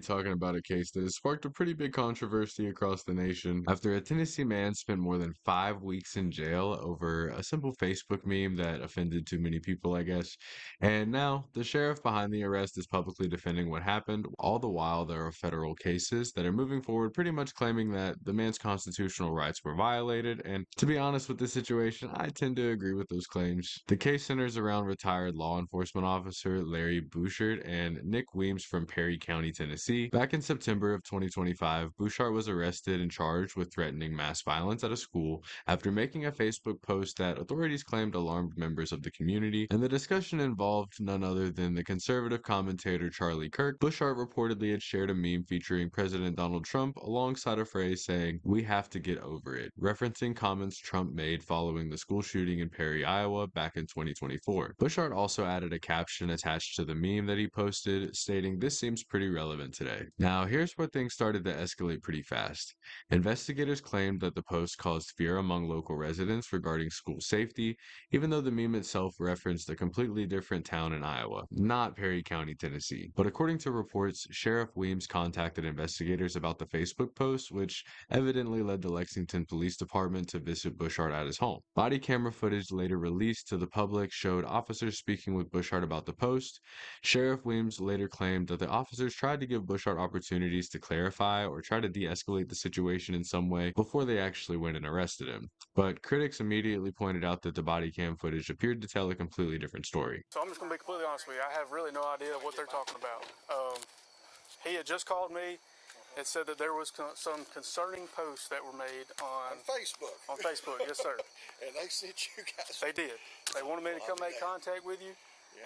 talking about a case that has sparked a pretty big controversy across the nation after a Tennessee man spent more than 5 weeks in jail over a simple Facebook meme that offended too many people, I guess. And now the sheriff behind the arrest is publicly defending what happened. All the while, there are federal cases that are moving forward, pretty much claiming that the man's constitutional rights were violated. And to be honest with this situation, I tend to agree with those claims. The case centers around retired law enforcement officer Larry Bouchard and Nick Weems from Perry County, Tennessee. Back in September of 2025, Bouchard was arrested and charged with threatening mass violence at a school after making a Facebook post that authorities claimed alarmed members of the community, and the discussion involved none other than the conservative commentator Charlie Kirk. Bouchard reportedly had shared a meme featuring President Donald Trump alongside a phrase saying, "We have to get over it," referencing comments Trump made following the school shooting in Perry, Iowa back in 2024. Bouchard also added a caption attached to the meme that he posted stating, "This seems pretty relevant today." Now, here's where things started to escalate pretty fast. Investigators claimed that the post caused fear among local residents regarding school safety, even though the meme itself referenced a completely different town in Iowa, not Perry County, Tennessee. But according to reports, Sheriff Weems contacted investigators about the Facebook post, which evidently led the Lexington Police Department to visit Bouchard at his home. Body camera footage later released to the public showed officers speaking with Bouchard about the post. Sheriff Weems later claimed that the officers tried to give Bouchard opportunities to clarify or try to de-escalate the situation in some way before they actually went and arrested him. But critics immediately pointed out that the body cam footage appeared to tell a completely different story. So I'm just going to be completely honest with you. I have really no idea what they're talking about. He had just called me and said that there was some concerning posts that were made on Facebook. On Facebook, yes, sir. And they sent you guys. They did. They wanted me to come make contact with you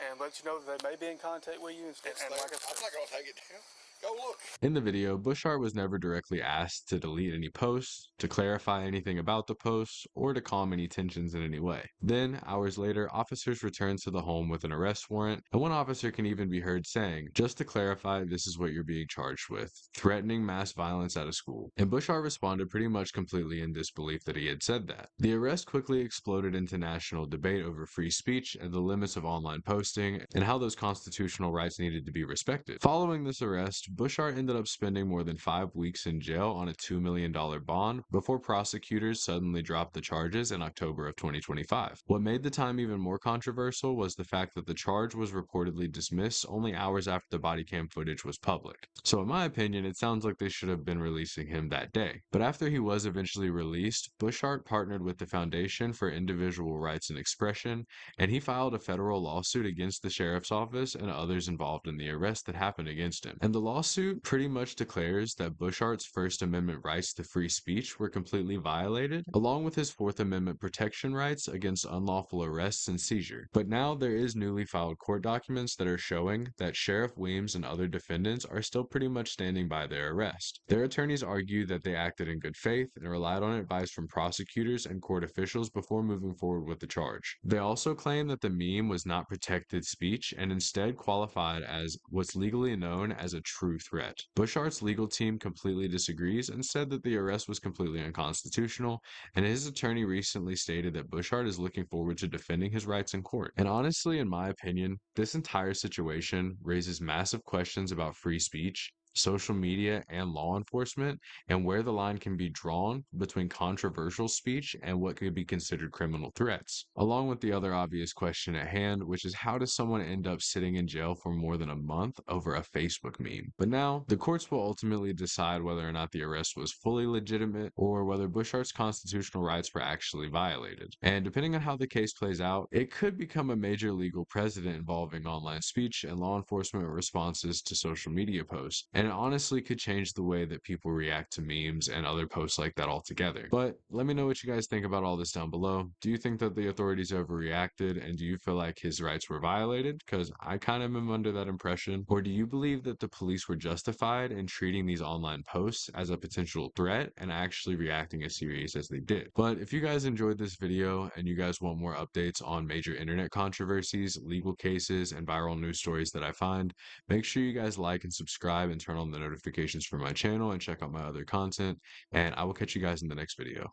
and let you know that they may be in contact with you. And like I said, I'm not going to take it down. Go look. In the video, Bouchard was never directly asked to delete any posts, to clarify anything about the posts, or to calm any tensions in any way. Then, hours later, officers returned to the home with an arrest warrant, and one officer can even be heard saying, "Just to clarify, this is what you're being charged with, threatening mass violence at a school." And Bouchard responded pretty much completely in disbelief that he had said that. The arrest quickly exploded into national debate over free speech and the limits of online posting, and how those constitutional rights needed to be respected. Following this arrest, Bouchard ended up spending more than 5 weeks in jail on a $2 million bond before prosecutors suddenly dropped the charges in October of 2025. What made the time even more controversial was the fact that the charge was reportedly dismissed only hours after the body cam footage was public. So in my opinion, it sounds like they should have been releasing him that day. But after he was eventually released, Bouchard partnered with the Foundation for Individual Rights and Expression, and he filed a federal lawsuit against the sheriff's office and others involved in the arrest that happened against him. And the lawsuit pretty much declares that Bouchard's First Amendment rights to free speech were completely violated, along with his Fourth Amendment protection rights against unlawful arrests and seizure. But now there is newly filed court documents that are showing that Sheriff Weems and other defendants are still pretty much standing by their arrest. Their attorneys argue that they acted in good faith and relied on advice from prosecutors and court officials before moving forward with the charge. They also claim that the meme was not protected speech and instead qualified as what's legally known as a true threat. Bouchard's legal team completely disagrees and said that the arrest was completely unconstitutional, and his attorney recently stated that Bouchard is looking forward to defending his rights in court. And honestly, in my opinion, this entire situation raises massive questions about free speech, social media, and law enforcement, and where the line can be drawn between controversial speech and what could be considered criminal threats. Along with the other obvious question at hand, which is how does someone end up sitting in jail for more than a month over a Facebook meme? But now, the courts will ultimately decide whether or not the arrest was fully legitimate or whether Bouchard's constitutional rights were actually violated. And depending on how the case plays out, it could become a major legal precedent involving online speech and law enforcement responses to social media posts. And it honestly could change the way that people react to memes and other posts like that altogether. But let me know what you guys think about all this down below. Do you think that the authorities overreacted, and do you feel like his rights were violated? Because I kind of am under that impression. Or do you believe that the police were justified in treating these online posts as a potential threat and actually reacting as serious as they did? But if you guys enjoyed this video and you guys want more updates on major internet controversies, legal cases, and viral news stories that I find, make sure you guys like and subscribe and turn on the notifications for my channel and check out my other content, and I will catch you guys in the next video.